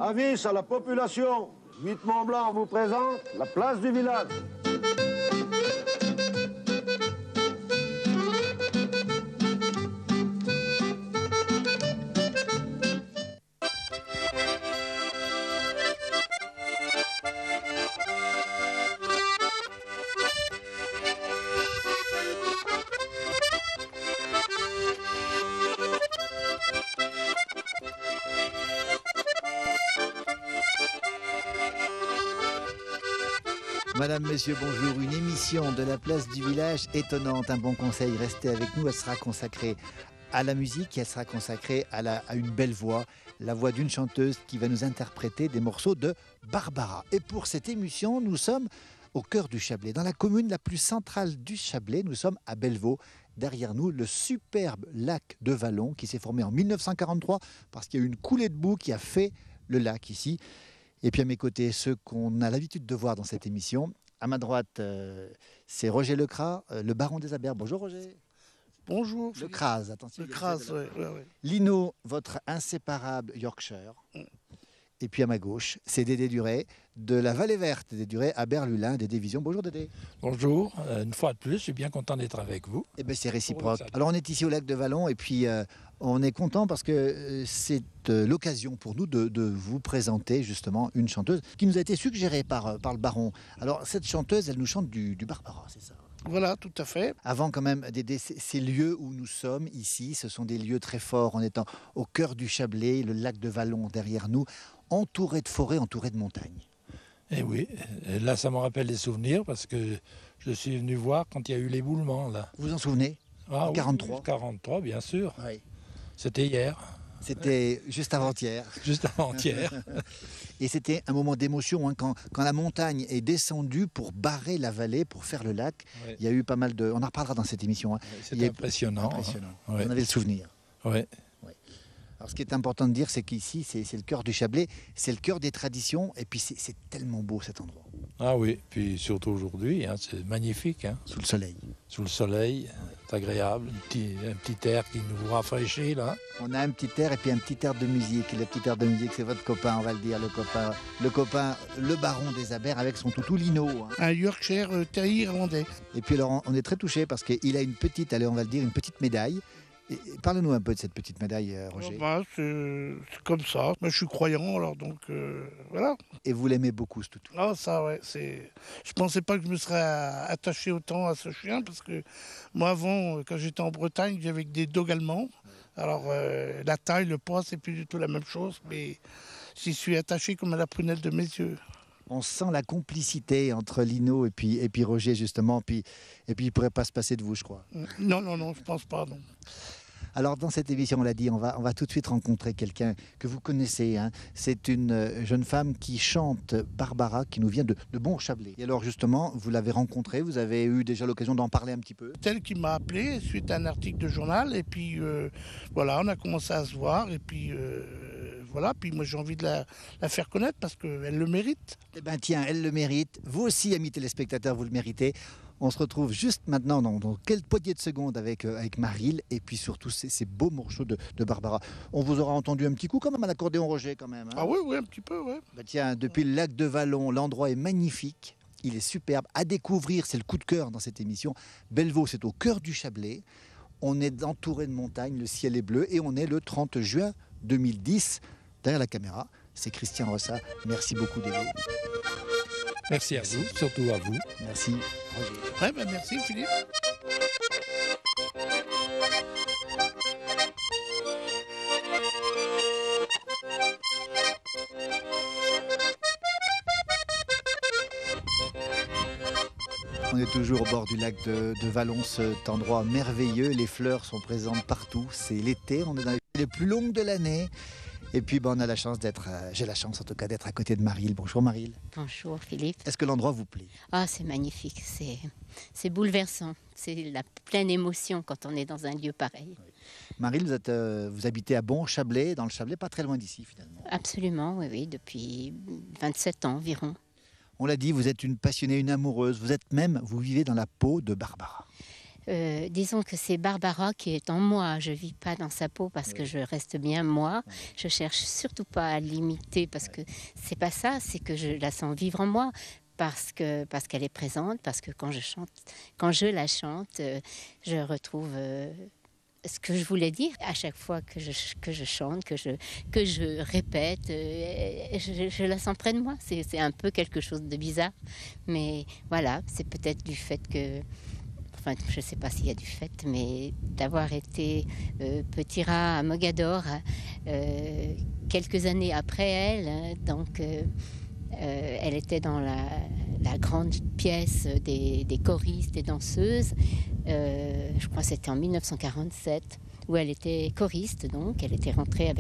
Avis à la population, 8 Mont-Blanc vous présente la place du village. Madame, Monsieur, bonjour. Une émission de la place du village étonnante. Un bon conseil, restez avec nous. Elle sera consacrée à la musique, elle sera consacrée à une belle voix, la voix d'une chanteuse qui va nous interpréter des morceaux de Barbara. Et pour cette émission, nous sommes au cœur du Chablais, dans la commune la plus centrale du Chablais. Nous sommes à Bellevaux. Derrière nous, le superbe lac de Vallon qui s'est formé en 1943 parce qu'il y a eu une coulée de boue qui a fait le lac ici. Et puis à mes côtés, ceux qu'on a l'habitude de voir dans cette émission. À ma droite, c'est Roger Lecras, le baron des Abers. Bonjour Roger. Bonjour. Le Cras, attention. Le Cras, oui. Lino, votre inséparable Yorkshire. Et puis à ma gauche, c'est Dédé Duret, de la Vallée Verte, Dédé Duret, à Berlulin, des divisions. Bonjour Dédé. Bonjour, une fois de plus, je suis bien content d'être avec vous. Eh bien c'est réciproque. Alors on est ici au lac de Vallon et puis on est content parce que c'est l'occasion pour nous de vous présenter justement une chanteuse qui nous a été suggérée par le baron. Alors cette chanteuse, elle nous chante du Barbara, c'est ça ? Voilà, tout à fait. Avant quand même, Dédé, ces lieux où nous sommes ici, ce sont des lieux très forts. On est au cœur du Chablais, le lac de Vallon derrière nous, entouré de forêts, entouré de montagnes. Et oui, et là ça me rappelle des souvenirs parce que je suis venu voir quand il y a eu l'éboulement là. Vous vous en souvenez ? En 43 oui, 43, bien sûr. Oui. C'était hier. C'était juste avant-hier. Juste avant-hier. Et c'était un moment d'émotion hein, quand la montagne est descendue pour barrer la vallée, pour faire le lac. Oui. Il y a eu pas mal de... On en reparlera dans cette émission. Hein. C'était impressionnant. Impressionnant. Oui. On avait le souvenir. Oui. Alors, ce qui est important de dire, c'est qu'ici, c'est le cœur du Chablais, c'est le cœur des traditions, et puis c'est tellement beau cet endroit. Ah oui, puis surtout aujourd'hui, hein, c'est magnifique. Hein. Sous le soleil. Sous le soleil, c'est agréable, un petit air qui nous rafraîchit là. On a un petit air et puis un petit air de musique. Le petit air de musique, c'est votre copain, on va le dire, le copain, le baron des Abers avec son toutou Lino. Hein. Un Yorkshire terrier irlandais. Et puis alors, on est très touchés parce qu'il a une petite, allez, on va le dire, une petite médaille. Parlez-nous un peu de cette petite médaille, Roger. C'est comme ça. Moi, je suis croyant, alors donc voilà. Et vous l'aimez beaucoup, ce toutou? Ah, ça, ouais. Je pensais pas que je me serais attaché autant à ce chien, parce que moi, avant, quand j'étais en Bretagne, j'avais des dogs allemands. Alors, la taille, le poids, c'est plus du tout la même chose, mais j'y suis attaché comme à la prunelle de mes yeux. On sent la complicité entre Lino et puis Roger, justement. Et puis, il ne pourrait pas se passer de vous, je crois. Non, je pense pas, non. Alors, dans cette émission, on l'a dit, on va tout de suite rencontrer quelqu'un que vous connaissez. Hein. C'est une jeune femme qui chante Barbara, qui nous vient de Bon-Chablais. Et alors, justement, vous l'avez rencontrée, vous avez eu déjà l'occasion d'en parler un petit peu. C'est elle qui m'a appelé suite à un article de journal. Et puis, voilà, on a commencé à se voir. Et puis, voilà. Puis moi, j'ai envie de la faire connaître parce qu'elle le mérite. Eh bien, tiens, elle le mérite. Vous aussi, amis téléspectateurs, vous le méritez. On se retrouve juste maintenant dans quelques poignées de secondes avec Maryl et puis surtout ces beaux morceaux de Barbara. On vous aura entendu un petit coup quand même à l'accordéon, Roger, quand même. Hein. Ah oui, un petit peu, oui. Bah tiens, depuis le lac de Vallon, l'endroit est magnifique. Il est superbe. À découvrir, c'est le coup de cœur dans cette émission. Bellevaux, c'est au cœur du Chablais. On est entouré de montagnes, le ciel est bleu et on est le 30 juin 2010. Derrière la caméra, c'est Christian Rossa. Merci beaucoup, Dédé. Merci à vous, surtout à vous. Merci, Roger. Ouais, merci, Philippe. On est toujours au bord du lac de Vallon, cet endroit merveilleux. Les fleurs sont présentes partout. C'est l'été, on est dans les plus longues de l'année. Et puis on a la chance j'ai la chance en tout cas d'être à côté de Maryl. Bonjour Maryl. Bonjour Philippe. Est-ce que l'endroit vous plaît? Ah, c'est magnifique, c'est bouleversant. C'est la pleine émotion quand on est dans un lieu pareil. Oui. Maryl, vous habitez à Bon-Chablais, dans le Chablais, pas très loin d'ici finalement. Absolument, oui, depuis 27 ans environ. On l'a dit, vous êtes une passionnée, une amoureuse. Vous vivez dans la peau de Barbara. Disons que c'est Barbara qui est en moi. Je ne vis pas dans sa peau parce que je reste bien moi. Je cherche surtout pas à l'imiter parce que c'est pas ça, c'est que je la sens vivre en moi. Parce qu'elle est présente, parce que quand je la chante, je retrouve ce que je voulais dire. À chaque fois que je chante, que je répète, je la sens près de moi. C'est un peu quelque chose de bizarre, mais voilà, c'est peut-être du fait que... Enfin, je ne sais pas s'il y a du fait, mais d'avoir été petit rat à Mogador quelques années après elle, donc elle était dans la grande pièce des choristes et danseuses, je crois que c'était en 1947, où elle était choriste, donc elle était rentrée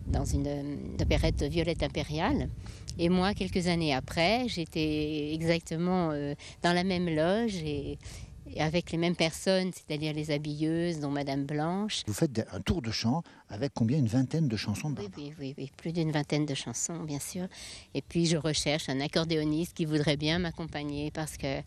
dans une opérette Violette Impériale. Et moi, quelques années après, j'étais exactement dans la même loge et avec les mêmes personnes, c'est-à-dire les habilleuses, dont Madame Blanche. Vous faites un tour de chant avec combien? Une vingtaine de chansons de Barbara? Oui, plus d'une vingtaine de chansons, bien sûr. Et puis je recherche un accordéoniste qui voudrait bien m'accompagner parce que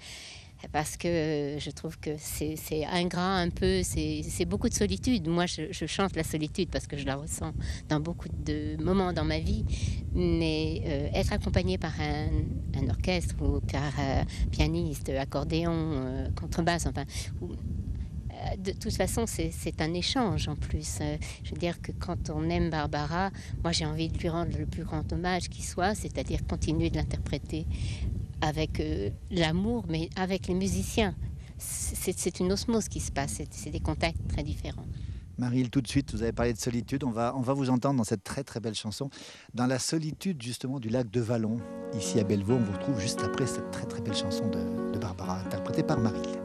je trouve que c'est ingrat un peu, c'est beaucoup de solitude. Moi, je chante la solitude parce que je la ressens dans beaucoup de moments dans ma vie. Mais être accompagné par un orchestre ou par un pianiste, accordéon, contrebasse, enfin... de toute façon, c'est un échange en plus. Je veux dire que quand on aime Barbara, moi j'ai envie de lui rendre le plus grand hommage qui soit, c'est-à-dire continuer de l'interpréter avec l'amour, mais avec les musiciens. C'est une osmose qui se passe, c'est des contacts très différents. Marie-Hille, tout de suite, vous avez parlé de solitude. On va vous entendre dans cette très très belle chanson. Dans la solitude justement du lac de Vallon, ici à Bellevaux, on vous retrouve juste après cette très très belle chanson de Barbara, interprétée par Marie-Hille.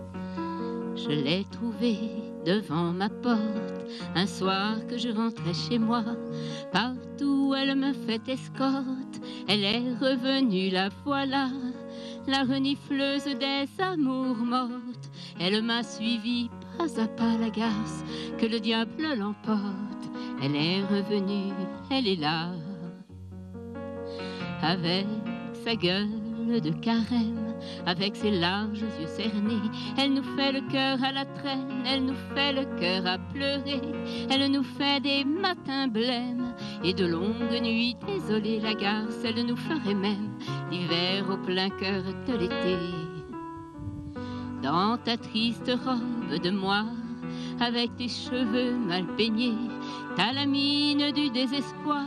Je l'ai trouvée devant ma porte, un soir que je rentrais chez moi. Partout elle me fait escorte, elle est revenue, la voilà, la renifleuse des amours mortes. Elle m'a suivi pas à pas, la garce, que le diable l'emporte. Elle est revenue, elle est là, avec sa gueule de carême, avec ses larges yeux cernés. Elle nous fait le cœur à la traîne, elle nous fait le cœur à pleurer. Elle nous fait des matins blêmes et de longues nuits désolées. La garce, elle nous ferait même l'hiver au plein cœur de l'été. Dans ta triste robe de moire, avec tes cheveux mal peignés, t'as la mine du désespoir.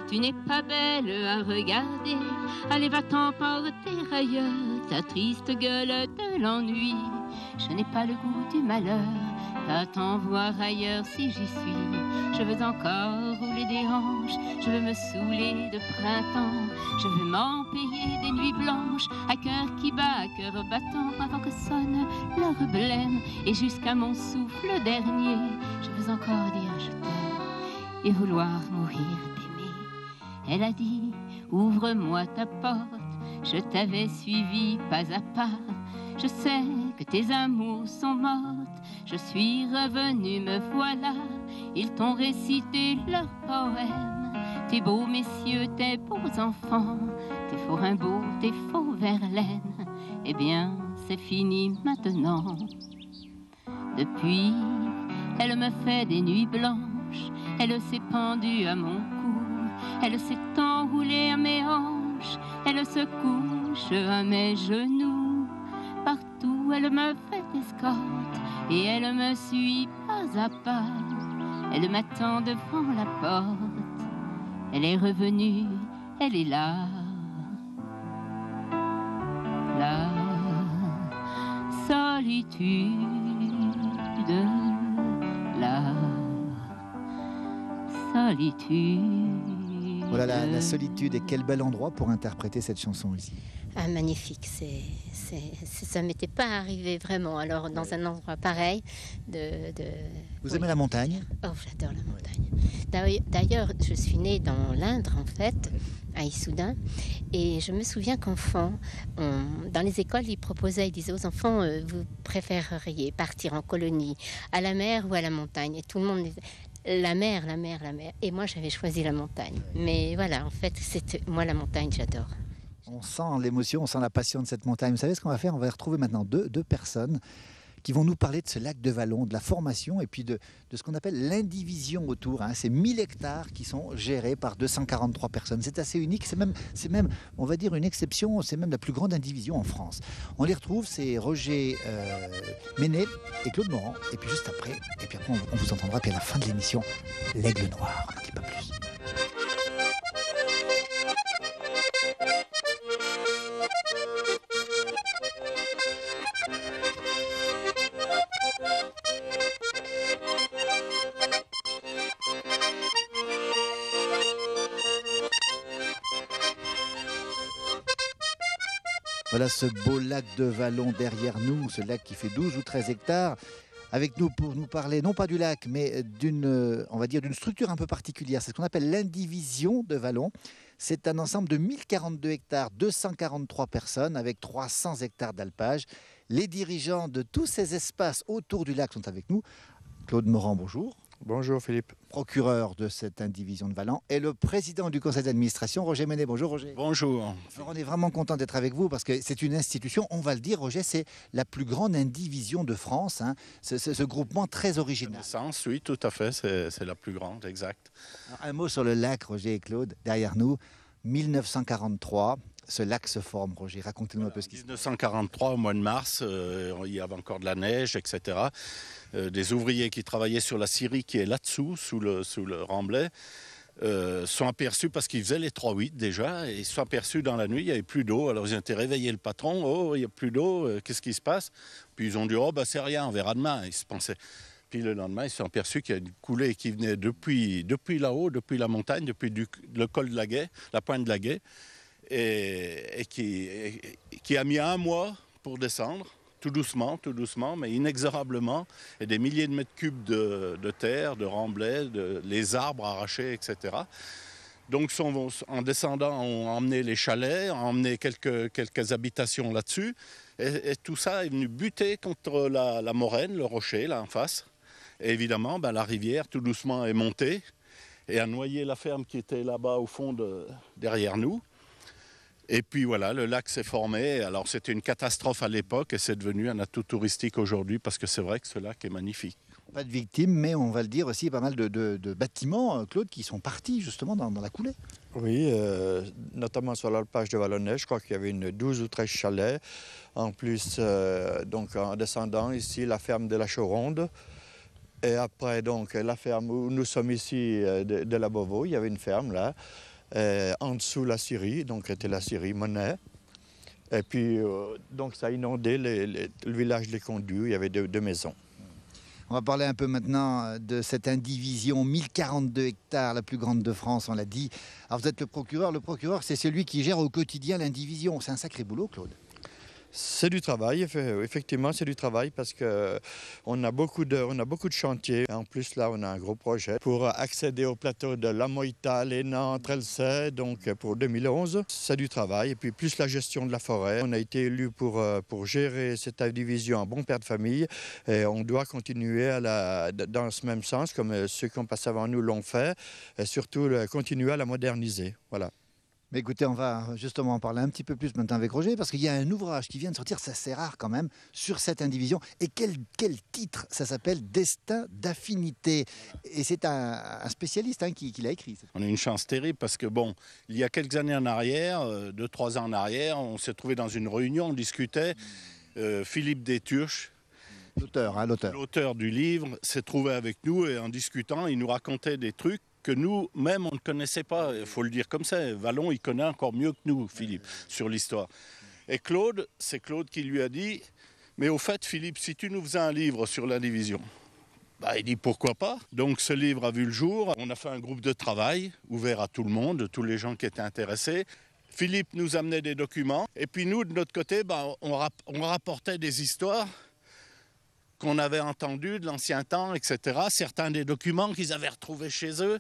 Tu n'es pas belle à regarder, allez va-t'en porter ailleurs, ta triste gueule de l'ennui. Je n'ai pas le goût du malheur, va-t'en voir ailleurs si j'y suis. Je veux encore rouler des hanches, je veux me saouler de printemps. Je veux m'en payer des nuits blanches, à cœur qui bat, à cœur battant, avant que sonne l'heure blême. Et jusqu'à mon souffle dernier, je veux encore dire je t'aime et vouloir mourir d'aimer. Elle a dit, ouvre-moi ta porte, je t'avais suivi pas à pas. Je sais que tes amours sont mortes, je suis revenue, me voilà. Ils t'ont récité leurs poèmes, tes beaux messieurs, tes beaux enfants, tes faux rimbaud, tes faux verlaines. Eh bien, c'est fini maintenant. Depuis, elle me fait des nuits blanches, elle s'est pendue à mon cou. Elle s'est enroulée à mes hanches, elle se couche à mes genoux. Partout elle me fait escorte et elle me suit pas à pas. Elle m'attend devant la porte, elle est revenue, elle est là. La solitude, la solitude. Voilà la solitude, et quel bel endroit pour interpréter cette chanson ici. Ah, magnifique, ça ne m'était pas arrivé vraiment. Alors dans un endroit pareil, Vous aimez la montagne? Oh, j'adore la montagne. D'ailleurs, je suis née dans l'Indre en fait, à Issoudun, et je me souviens qu'enfant, dans les écoles, ils disaient aux enfants, vous préféreriez partir en colonie à la mer ou à la montagne? Et tout le monde disait la mer. Et moi, j'avais choisi la montagne. Mais voilà, en fait, moi, la montagne, j'adore. On sent l'émotion, on sent la passion de cette montagne. Vous savez ce qu'on va faire? On va retrouver maintenant deux personnes qui vont nous parler de ce lac de Vallon, de la formation et puis de ce qu'on appelle l'indivision autour. C'est 1000 hectares qui sont gérés par 243 personnes. C'est assez unique, c'est même, on va dire, une exception, c'est même la plus grande indivision en France. On les retrouve, c'est Roger Ménet et Claude Morand. Et puis juste après, on vous entendra, puis à la fin de l'émission, l'aigle noir, on n'en dit pas plus. Voilà ce beau lac de Vallon derrière nous, ce lac qui fait 12 ou 13 hectares. Avec nous pour nous parler, non pas du lac, mais d'une structure un peu particulière. C'est ce qu'on appelle l'indivision de Vallon. C'est un ensemble de 1042 hectares, 243 personnes avec 300 hectares d'alpage. Les dirigeants de tous ces espaces autour du lac sont avec nous. Claude Morand, bonjour. Bonjour Philippe. Procureur de cette indivision de Vallon et le président du conseil d'administration, Roger Ménet. Bonjour Roger. Bonjour. Alors, on est vraiment content d'être avec vous parce que c'est une institution, on va le dire Roger, c'est la plus grande indivision de France, ce groupement très original. Sens, oui, tout à fait, c'est la plus grande, exact. Alors, un mot sur le lac, Roger et Claude, derrière nous, 1943. Ce lac se forme, Roger. Racontez-nous un peu ce qui se passe. 1943, au mois de mars, il y avait encore de la neige, etc. Des ouvriers qui travaillaient sur la scierie qui est là-dessous, sous le remblai, sont aperçus parce qu'ils faisaient les 3-8 déjà, et ils sont aperçus dans la nuit, il n'y avait plus d'eau. Alors ils ont été réveiller le patron, oh, il n'y a plus d'eau, qu'est-ce qui se passe? Puis ils ont dit, oh, bah, c'est rien, on verra demain. Ils se pensaient. Puis le lendemain, ils se sont aperçus qu'il y a une coulée qui venait depuis là-haut, depuis la montagne, depuis le col de la Guet, la pointe de la Guet, et qui a mis 1 mois pour descendre, tout doucement, mais inexorablement, et des milliers de mètres cubes de terre, de remblais, les arbres arrachés, etc. Donc en descendant, ont emmené les chalets, ont emmené quelques habitations là-dessus, et tout ça est venu buter contre la moraine, le rocher, là en face. Et évidemment, la rivière, tout doucement, est montée et a noyé la ferme qui était là-bas au fond derrière nous. Et puis voilà, le lac s'est formé. Alors c'était une catastrophe à l'époque et c'est devenu un atout touristique aujourd'hui parce que c'est vrai que ce lac est magnifique. Pas de victimes, mais on va le dire aussi, pas mal de bâtiments, Claude, qui sont partis justement dans la coulée. Oui, notamment sur l'alpage de Vallonnet, je crois qu'il y avait 12 ou 13 chalets. En plus, donc en descendant ici, la ferme de la Choronde. Et après, donc, la ferme où nous sommes ici, de la Beauvau, il y avait une ferme là. En dessous, la scierie, donc était la scierie Monet. Et puis, donc, ça a inondé le village des Condus, il y avait deux maisons. On va parler un peu maintenant de cette indivision, 1042 hectares, la plus grande de France, on l'a dit. Alors vous êtes le procureur. Le procureur, c'est celui qui gère au quotidien l'indivision. C'est un sacré boulot, Claude. C'est du travail, effectivement, c'est du travail parce qu'on a beaucoup de chantiers. En plus, là, on a un gros projet pour accéder au plateau de La Moïta, Lénan, Trelsay, donc pour 2011. C'est du travail. Et puis, plus la gestion de la forêt. On a été élu pour gérer cette division en bon père de famille. Et on doit continuer dans ce même sens, comme ceux qui ont passé avant nous l'ont fait. Et surtout, continuer à la moderniser. Voilà. Mais écoutez, on va justement en parler un petit peu plus maintenant avec Roger, parce qu'il y a un ouvrage qui vient de sortir, ça c'est rare quand même, sur cette indivision. Et quel titre? Ça s'appelle Destin d'affinité. Et c'est un spécialiste qui l'a écrit. On a une chance terrible parce que, bon, il y a quelques années en arrière, 2-3 ans en arrière, on s'est trouvé dans une réunion, on discutait. Philippe Déturche, l'auteur du livre, s'est trouvé avec nous et en discutant, il nous racontait des trucs que nous-mêmes, on ne connaissait pas. Il faut le dire comme ça. Vallon, il connaît encore mieux que nous, Philippe, sur l'histoire. Et Claude, c'est Claude qui lui a dit, mais au fait, Philippe, si tu nous faisais un livre sur l'indivision, il dit pourquoi pas. Donc ce livre a vu le jour. On a fait un groupe de travail ouvert à tout le monde, tous les gens qui étaient intéressés. Philippe nous amenait des documents. Et puis nous, de notre côté, on rapportait des histoires qu'on avait entendu de l'ancien temps, etc. Certains des documents qu'ils avaient retrouvés chez eux.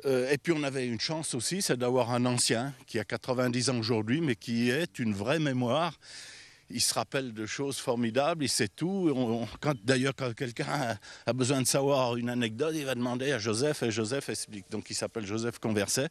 Et puis on avait une chance aussi, c'est d'avoir un ancien qui a 90 ans aujourd'hui, mais qui est une vraie mémoire. Il se rappelle de choses formidables, il sait tout. D'ailleurs, quand quelqu'un a besoin de savoir une anecdote, il va demander à Joseph, et Joseph explique. Donc il s'appelle Joseph Converset,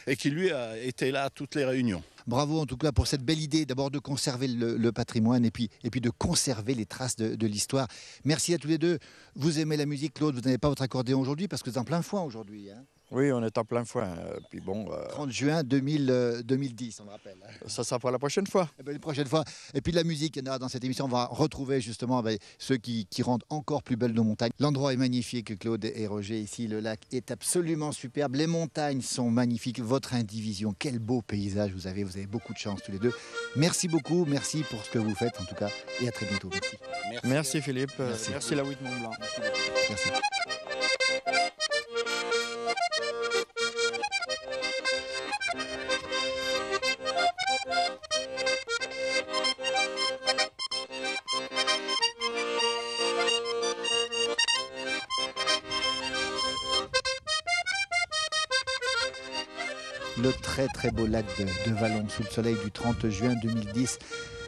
et qui lui a été là à toutes les réunions. Bravo en tout cas pour cette belle idée, d'abord de conserver le patrimoine et puis de conserver les traces de l'histoire. Merci à tous les deux. Vous aimez la musique, Claude, vous n'avez pas votre accordéon aujourd'hui parce que vous êtes en plein foin aujourd'hui. Hein. Oui, on est en plein foin. Puis bon, 30 juin 2010, on le rappelle. ça sera pour la prochaine fois. Eh bien, une prochaine fois. Et puis de la musique, il y en a dans cette émission. On va retrouver justement ceux qui rendent encore plus belles nos montagnes. L'endroit est magnifique, Claude et Roger. Ici, le lac est absolument superbe. Les montagnes sont magnifiques. Votre indivision, quel beau paysage vous avez. Vous avez beaucoup de chance tous les deux. Merci beaucoup. Merci pour ce que vous faites en tout cas. Et à très bientôt. Merci. Merci Philippe. Merci. Merci la 8 Mont Blanc. Merci. Le très très beau lac de Vallon sous le soleil du 30 juin 2010.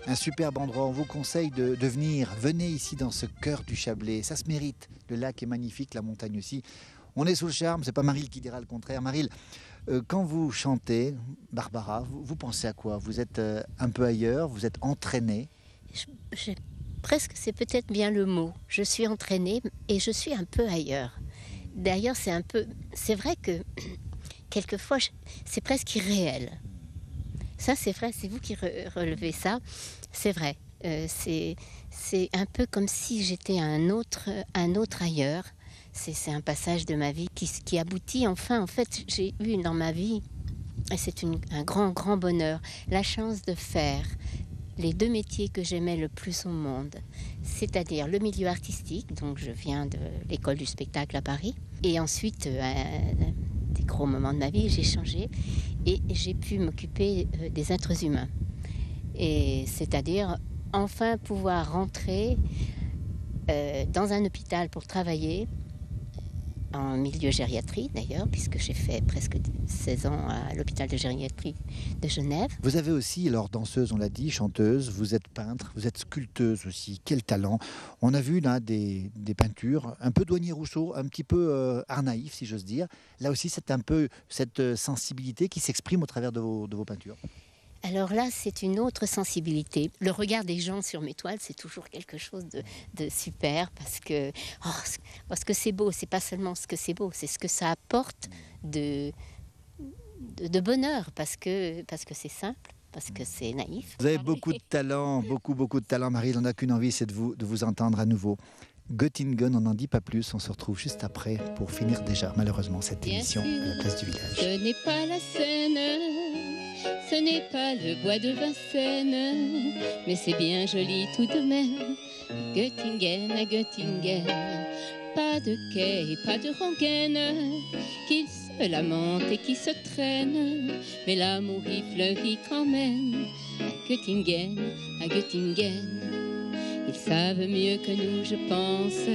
Un superbe endroit, on vous conseille de venir. Venez ici dans ce cœur du Chablais, ça se mérite. Le lac est magnifique, la montagne aussi. On est sous le charme, c'est pas Maryl qui dira le contraire. Maryl, quand vous chantez, Barbara, vous pensez à quoi? Vous êtes un peu ailleurs, vous êtes entraînée? Presque, c'est peut-être bien le mot. Je suis entraînée et je suis un peu ailleurs. D'ailleurs, c'est vrai que quelquefois, c'est presque irréel. Ça, c'est vrai, c'est vous qui relevez ça. C'est vrai. C'est un peu comme si j'étais un autre ailleurs. C'est un passage de ma vie qui aboutit enfin. En fait, j'ai eu dans ma vie, et c'est un grand bonheur, la chance de faire les deux métiers que j'aimais le plus au monde. C'est-à-dire le milieu artistique, donc je viens de l'école du spectacle à Paris. Et ensuite, des gros moments de ma vie, j'ai changé et j'ai pu m'occuper des êtres humains. Et c'est-à-dire enfin pouvoir rentrer dans un hôpital pour travailler, en milieu gériatrie d'ailleurs, puisque j'ai fait presque 16 ans à l'hôpital de gériatrie de Genève. Vous avez aussi, alors danseuse, on l'a dit, chanteuse, vous êtes peintre, vous êtes sculpteuse aussi, quel talent. On a vu là des peintures, un peu Douanier-Rousseau, un petit peu art naïf si j'ose dire. Là aussi c'est un peu cette sensibilité qui s'exprime au travers de vos peintures. Alors là, c'est une autre sensibilité. Le regard des gens sur mes toiles, c'est toujours quelque chose de super parce que c'est beau. C'est pas seulement ce que c'est beau, c'est ce que ça apporte de bonheur parce que c'est simple, parce que c'est naïf. Vous avez beaucoup de talent, beaucoup de talent, Marie. On n'a qu'une envie, c'est de vous entendre à nouveau. Göttingen, on n'en dit pas plus. On se retrouve juste après pour finir déjà, malheureusement, cette émission à la place du village. Ce n'est pas la Seine. Ce n'est pas le bois de Vincennes, mais c'est bien joli tout de même. Göttingen à Göttingen, pas de quai et pas de rengaine, qui se lamente et qui se traîne, mais l'amour y fleurit quand même. À Göttingen, ils savent mieux que nous, je pense,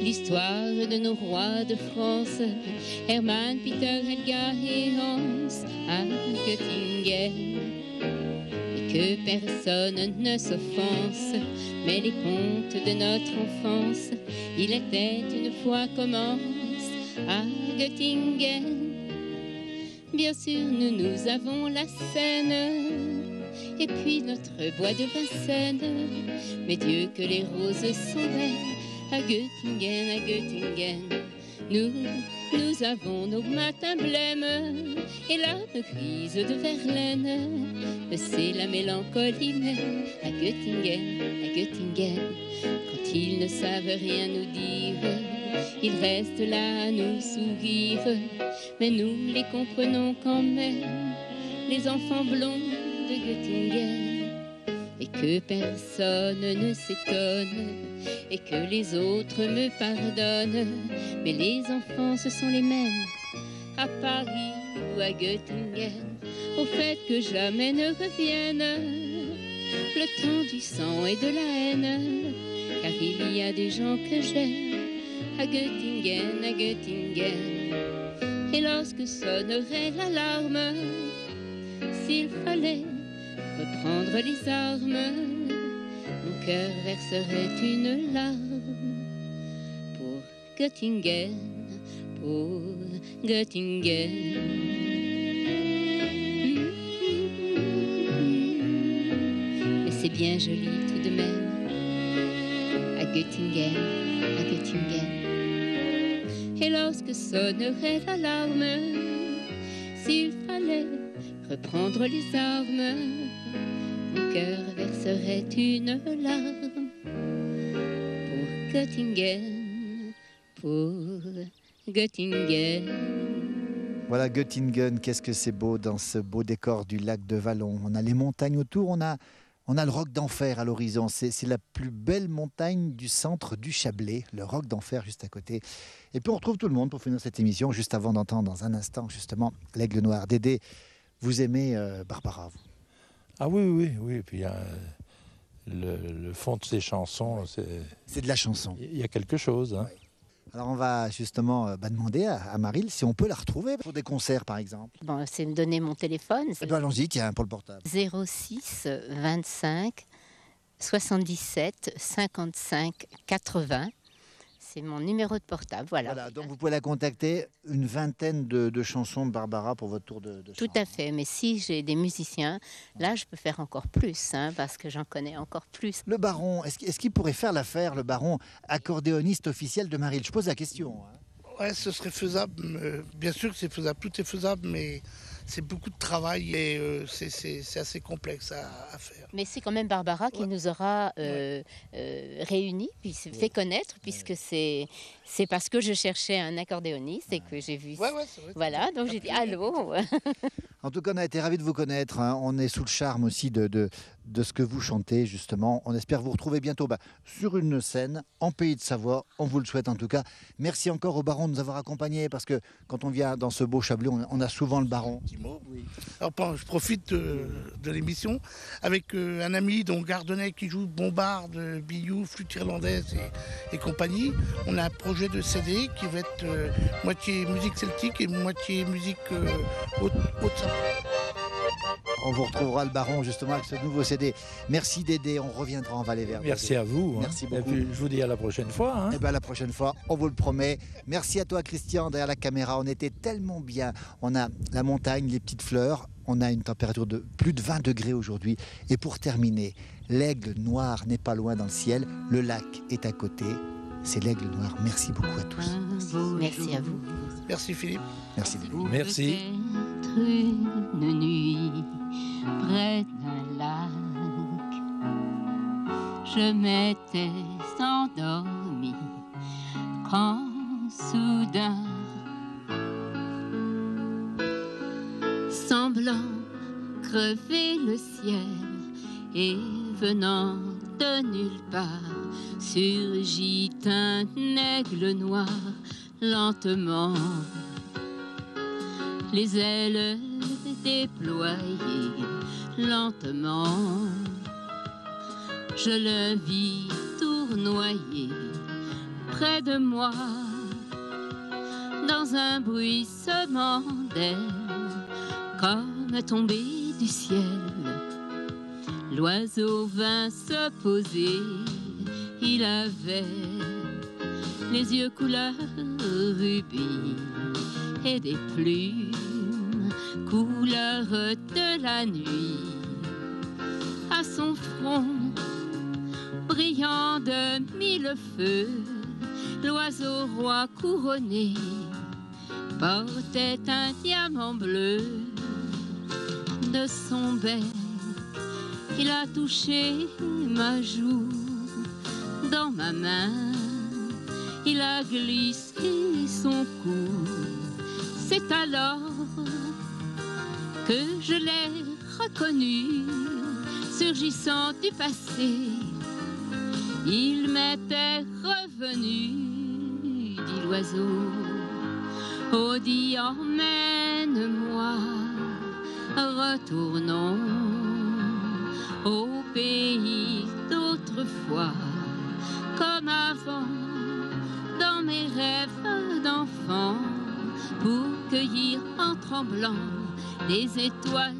l'histoire de nos rois de France, Hermann, Peter, Edgar et Hans, à Göttingen. Et que personne ne s'offense, mais les contes de notre enfance, il était une fois commence à Göttingen. Bien sûr, nous avons la Seine, et puis notre bois de Vincennes, mais Dieu que les roses sont belles. À Göttingen, nous avons nos matins blêmes et l'âme grise de Verlaine. C'est la mélancolie même à Göttingen. Quand ils ne savent rien nous dire, ils restent là à nous sourire. Mais nous les comprenons quand même, les enfants blonds de Göttingen. Et que personne ne s'étonne, et que les autres me pardonnent, mais les enfants ce sont les mêmes, à Paris ou à Göttingen, au fait que jamais ne revienne le temps du sang et de la haine, car il y a des gens que j'aime, à Göttingen, et lorsque sonnerait l'alarme, s'il fallait reprendre les armes, mon cœur verserait une larme pour Göttingen, pour Göttingen. bien jolie tout de même. À Göttingen, à Göttingen. Et lorsque sonnerait l'alarme, s'il fallait reprendre les armes, mon cœur verserait une larme pour Göttingen, pour Göttingen. Voilà Göttingen, qu'est-ce que c'est beau dans ce beau décor du lac de Vallon. On a les montagnes autour, on a le roc d'Enfer à l'horizon. C'est la plus belle montagne du centre du Chablais, le roc d'Enfer juste à côté. Et puis on retrouve tout le monde pour finir cette émission, juste avant d'entendre dans un instant justement l'Aigle Noir. Dédé, vous aimez Barbara, vous? Ah oui. Et puis le fond de ces chansons, c'est de la chanson. Il y a quelque chose. Hein. Oui. Alors on va justement demander à Maryl si on peut la retrouver pour des concerts par exemple. Bon, c'est me donner mon téléphone. Eh bien, allons-y, tiens, pour le portable. 06 25 77 55 80. C'est mon numéro de portable, voilà. Donc vous pouvez la contacter, une vingtaine de chansons de Barbara pour votre tour de chant. Tout à fait, mais si j'ai des musiciens, là je peux faire encore plus, parce que j'en connais encore plus. Le baron, est-ce qu'il pourrait faire l'affaire, le baron accordéoniste officiel de Maryl? Je pose la question. Ouais, ce serait faisable. Bien sûr que c'est faisable, tout est faisable, mais c'est beaucoup de travail et c'est assez complexe à faire. Mais c'est quand même Barbara qui nous aura réunis, puis fait connaître, puisque c'est parce que je cherchais un accordéoniste et que j'ai vu. Ouais, c'est vrai. Voilà, donc j'ai dit allô. En tout cas, on a été ravis de vous connaître. On est sous le charme aussi de ce que vous chantez, justement. On espère vous retrouver bientôt sur une scène, en Pays de Savoie. On vous le souhaite en tout cas. Merci encore au baron de nous avoir accompagnés, parce que quand on vient dans ce beau Chablais, on a souvent le baron. Oui. Alors, je profite de l'émission avec un ami dont Gardonnet qui joue bombarde, billou, flûte irlandaise et compagnie. On a un projet de CD qui va être moitié musique celtique et moitié musique haute-Savoie. On vous retrouvera le baron justement avec ce nouveau CD. Merci Dédé, on reviendra en Vallée-Verte. Merci à vous. Merci beaucoup. Et puis, je vous dis à la prochaine fois. Et bien la prochaine fois, on vous le promet. Merci à toi Christian derrière la caméra, on était tellement bien. On a la montagne, les petites fleurs, on a une température de plus de 20 degrés aujourd'hui. Et pour terminer, l'aigle noir n'est pas loin dans le ciel, le lac est à côté. C'est l'aigle noir. Merci beaucoup à tous. Merci à vous. Merci Philippe. Merci Dédé. Merci. Une nuit près d'un lac, je m'étais endormi quand soudain, semblant crever le ciel et venant de nulle part, surgit un aigle noir lentement, les ailes déployées lentement. Je le vis tournoyer près de moi, dans un bruissement d'air, comme tombé du ciel. L'oiseau vint se poser, il avait les yeux couleur rubis et des plumes couleur de la nuit. À son front brillant de mille feux, l'oiseau roi couronné portait un diamant bleu. De son bec, il a touché ma joue. Dans ma main, il a glissé son cou. C'est alors que je l'ai reconnu, surgissant du passé. Il m'était revenu, dit l'oiseau. Oh, dis, emmène-moi, retournons au pays d'autrefois, comme avant, dans mes rêves d'enfant, pour cueillir en tremblant des étoiles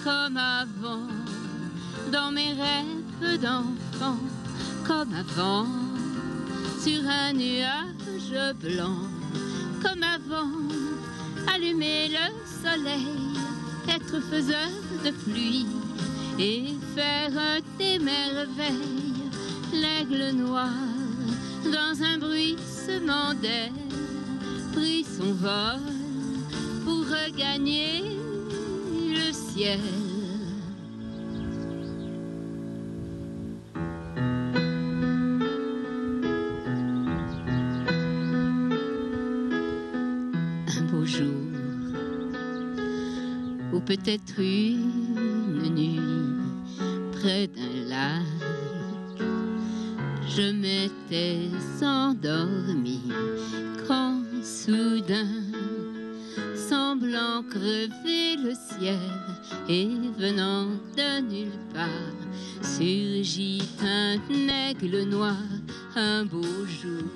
comme avant, dans mes rêves d'enfant, comme avant, sur un nuage blanc, comme avant, allumer le soleil, être faiseur de pluie, et faire des merveilles. L'aigle noir, dans un bruissement d'air, prit son vol pour regagner le ciel. Un beau jour, ou peut-être une nuit, près d'un lac, je m'étais endormi quand soudain, semblant crever le ciel et venant de nulle part, surgit un aigle noir un beau jour.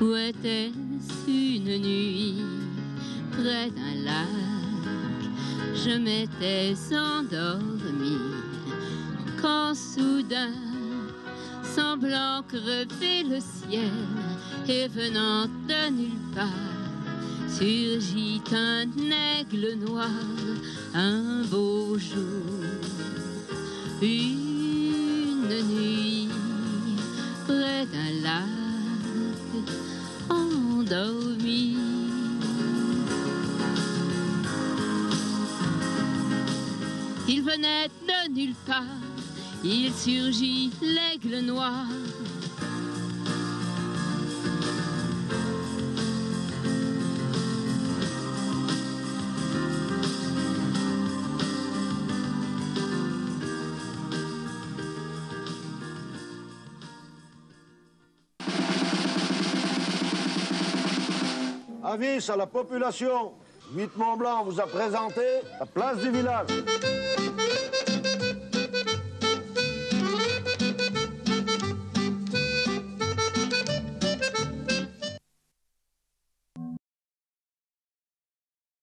Où était-ce une nuit près d'un lac? Je m'étais endormi quand soudain, semblant crever le ciel et venant de nulle part, surgit un aigle noir un beau jour. Une nuit près d'un lac endormi. Il venait de nulle part, il surgit l'aigle noir. Avis à la population, Huit Mont Blanc vous a présenté la place du village.